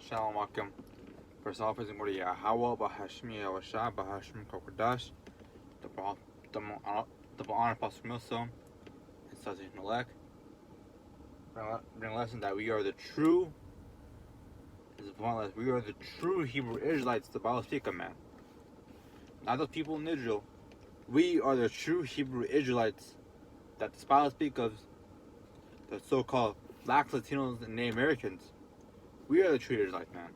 Shalom Akim. First off, is Mori Yahweh, Bahashmi Yahweh, Bahashmi Kokodash, the Ba'an Apostle Milso, and Sazih Nalek. Bring a lesson that we are the true, we are the true Hebrew Israelites the Bible speak of, man. Not those people in Israel. We are the true Hebrew Israelites that the Bible speak of, the so-called Black Latinos and Native Americans. We are the true Israelites, man.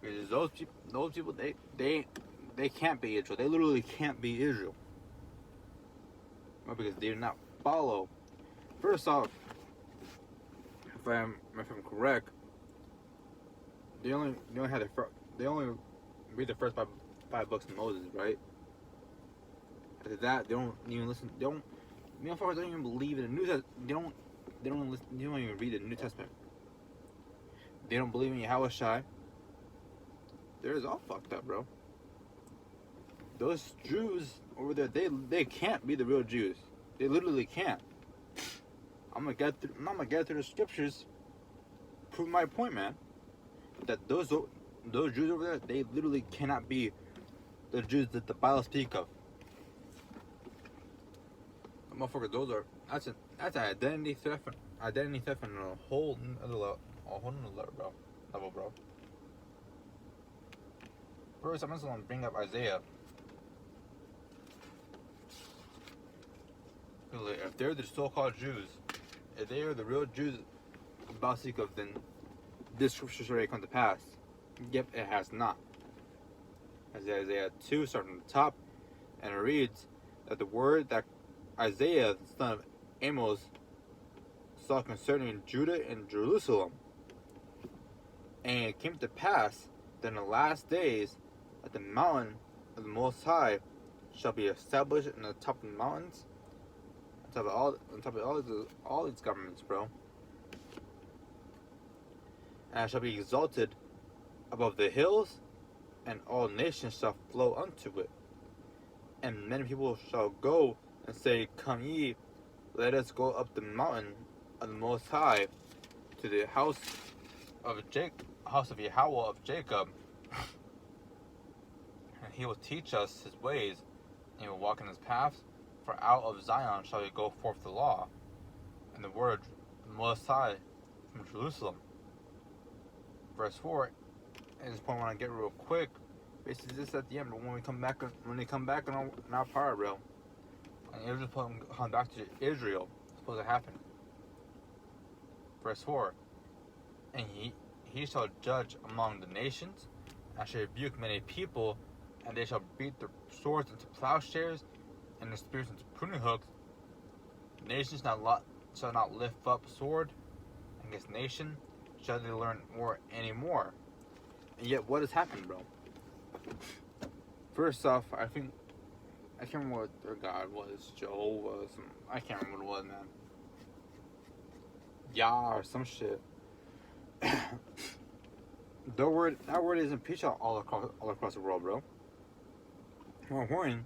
Because those people, they can't be Israel. They literally can't be Israel. Well, because they do not follow. First off, if I'm correct, they only read the first five books of Moses, right? After that, they don't even listen. Don't even believe in the New Testament. They don't even read the New Testament. They don't believe in Yahweh Shai. They're all fucked up, bro. Those Jews over there, they can't be the real Jews. They literally can't. I'm gonna get through the scriptures, prove my point, man. That those Jews over there, they literally cannot be the Jews that the Bible speak of. The motherfuckers, that's an identity theft on a whole other level, bro. First, I'm just gonna bring up Isaiah. If they're the so-called Jews, if they are the real Jews about to speak of, then this scripture should already come to pass. Yep, it has not. Isaiah 2 starting from the top, and it reads that the word that Isaiah, the son of Amos, saw concerning Judah and Jerusalem. And it came to pass that in the last days that the mountain of the Most High shall be established in the top of the mountains, on top of all these governments, bro. And it shall be exalted above the hills, and all nations shall flow unto it. And many people shall go and say, Come ye, let us go up the mountain of the Most High, to the house of Yahweh of Jacob. And he will teach us his ways, and he will walk in his paths. For out of Zion shall go forth the law, and the word of the Most High from Jerusalem. Verse 4, and this point I want to get real quick. Basically, this at the end, but when they come back in our part, bro, and Israel come back to Israel, it's supposed to happen. Verse 4, and he shall judge among the nations, and shall rebuke many people, and they shall beat their swords into plowshares, and their spears into pruning hooks. Nations shall not lift up sword against nation, shall they learn war anymore. And yet, what has happened, bro? First off, I can't remember what their god was. Jehovah, I can't remember what it was, man. Yah or some shit. That word isn't preached all across the world, bro. More important,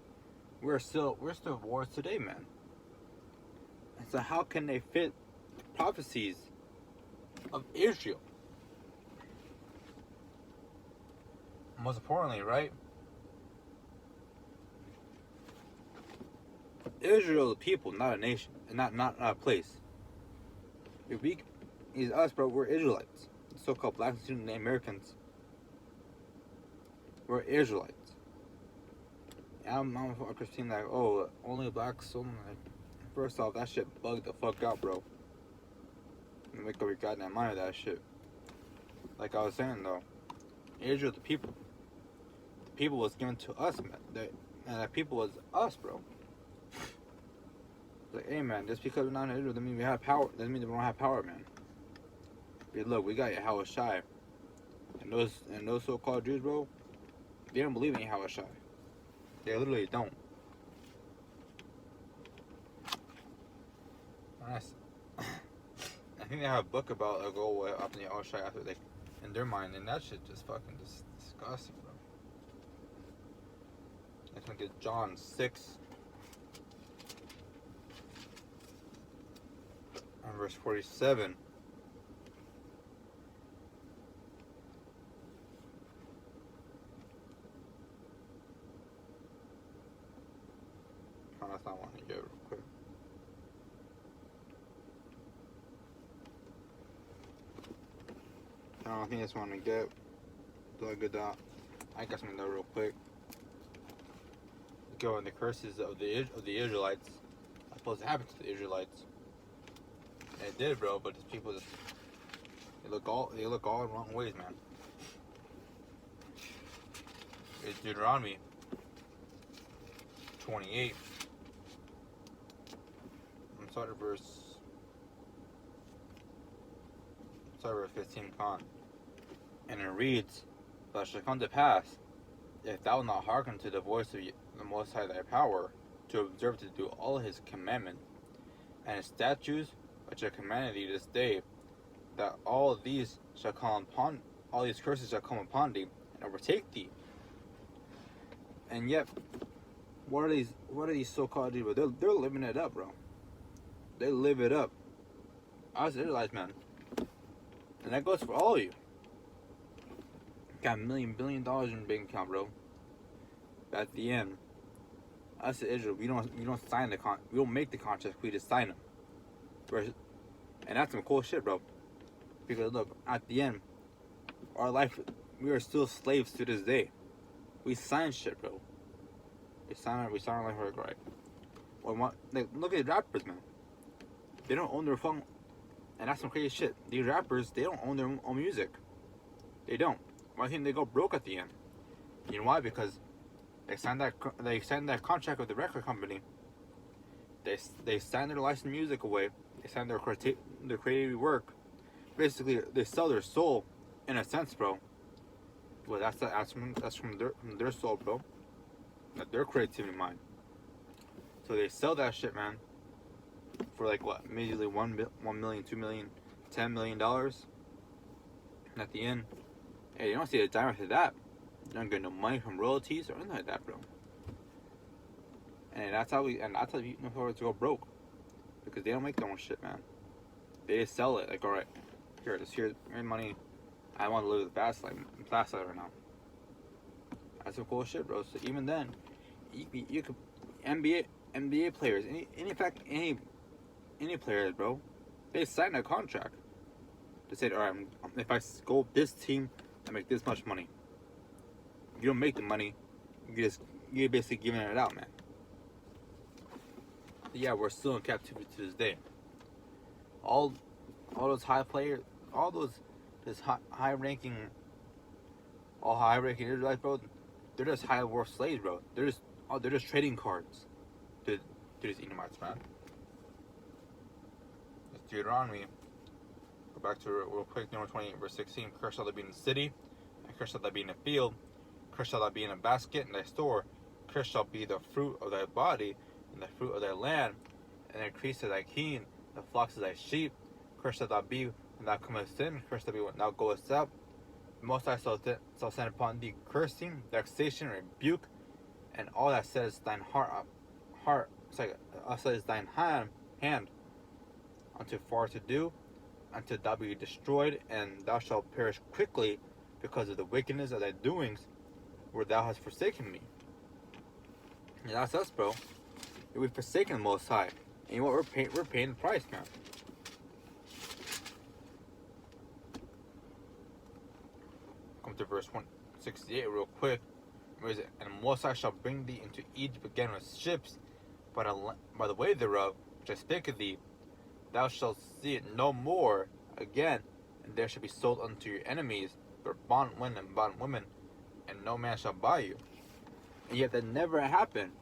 we're still at wars today, man. And so how can they fit prophecies of Israel? Most importantly, right? Israel is a people, not a nation, and not a place. If we is us, bro, we're Israelites. The so-called Black and Native Americans. We're Israelites. I'm a Christian like, oh, only blacks. Like, first off, that shit bugged the fuck out, bro. Make up your goddamn mind of that shit. Like I was saying though, Israel, the people was given to us, man. And that people was us, bro. Like, hey, man, just because we're not in Israel doesn't mean we have power. Doesn't mean that we don't have power, man. But look, we got Yahweh Shai, and those so-called Jews, bro, they don't believe in Yahweh Shai. They literally don't. I think they have a book about up in the Yahweh Shai after they, in their mind, and that shit just fucking disgusting, bro. Let's look at John 6 and verse 47. I don't think I just want to get the good dot. I got something though real quick. Go on the curses of the Israelites. That's supposed to happen to the Israelites. And it did, bro. But these people just they look all the wrong ways, man. It's Deuteronomy 28. I'm sorry, verse 15, con. And it reads, "But it shall come to pass, if thou wilt not hearken to the voice of the Most High thy power, to observe to do all his commandments, and his statutes which I commanded thee this day, that all these curses shall come upon thee, and overtake thee." And yet, what are these so-called Jews? They're living it up, bro. They live it up. Us Israelites, man. And that goes for all of you. Got $1 billion in your bank account, bro. But at the end, us Israel, we don't sign we don't make the contracts, we just sign them. And that's some cool shit, bro. Because look, at the end, our life, we are still slaves to this day. We sign shit, bro. We sign our life right. Look at the rappers, man. They don't own their phone. And that's some crazy shit. These rappers, they don't own their own music. They don't. Why think they go broke at the end? You know why? Because they signed that contract with the record company. They signed their licensed music away. They signed their creative work. Basically, they sell their soul, in a sense, bro. Well, that's from their soul, bro. Not their creativity mind. So they sell that shit, man. For like what? Immediately $1 million, $2 million, $10 million. And at the end, hey, you don't see a dime after that. You don't get no money from royalties or anything like that, bro. And that's how you know to go broke. Because they don't make their own shit, man. They just sell it. Like, alright, here's money. I want to live the fast life right now. That's some cool shit, bro. So even then, you could NBA players, any players, bro, they sign a contract. They said, alright, if I go this team, I make this much money. If you don't make the money, you're basically giving it out, man. But yeah, we're still in captivity to this day. All those high players, this high-ranking Israelites, bro, they're just high-worth slaves, bro. They're just trading cards to these Edomites, man. It's Deuteronomy. Go back to it real quick. Number 28, verse 16. Cursed shall thou be in the city, and cursed shall thou be in the field. Cursed shall thou be in a basket in thy store. Cursed shall be the fruit of thy body, and the fruit of thy land, and the increase of thy king, the flocks of thy sheep. Cursed shall thou be when thou comest in. Cursed shall thou be when thou goest out. The Most High shall send upon thee cursing, vexation, rebuke, and all that says thine says thine hand unto far to do, until thou be destroyed, and thou shalt perish quickly because of the wickedness of thy doings, where thou hast forsaken me. And that's us, bro. We've forsaken the Most High. And you know what? We're paying the price, man. Come to verse 168 real quick. Where is it? And the Most High shall bring thee into Egypt again with ships, by the way thereof, which I spake of thee, thou shalt see it no more again, and there shall be sold unto your enemies, for bondmen and bondwomen, and no man shall buy you. And yet that never happened.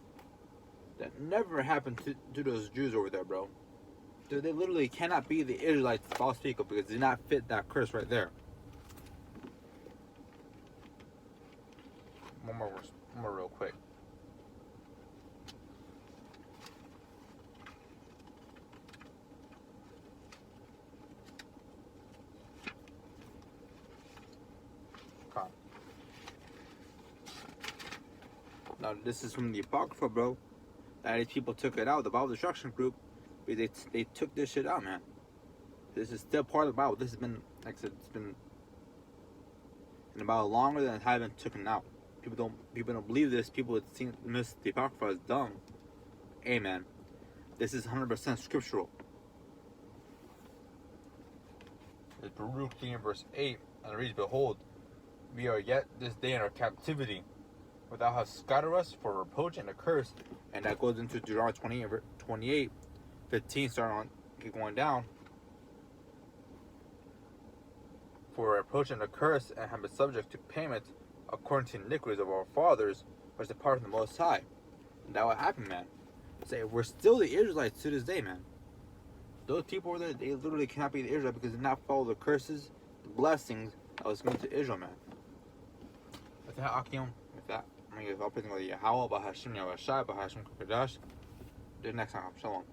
That never happened to those Jews over there, bro. Dude, they literally cannot be the Israelites false people because they did not fit that curse right there. One more real quick. Now this is from the Apocrypha, bro. That these people took it out, the Bible Destruction Group. They took this shit out, man. This is still part of the Bible. This has been, like I said, it's been in the Bible longer than it has been taken out. People don't believe this. People would miss the Apocrypha as dumb. Hey, man, this is 100% scriptural. It's Baruch 3 verse 8. And it reads, Behold, we are yet this day in our captivity, where thou hast scattered us for reproach and a curse. And that goes into Deuteronomy 28:15, starting on, keep going down. For reproach and a curse, and have been subject to payment according to the iniquities of our fathers, which depart from the Most High. And that will happen, man. Say, we're still the Israelites to this day, man. Those people over there, they literally cannot be the Israelites because they did not follow the curses, the blessings that was given to Israel, man. With that, Akim, with that, I'm going to give up with Yahweh, Bahashim, Yahweh Shai, Bahashim Kukadash. Do it next time. Shalom.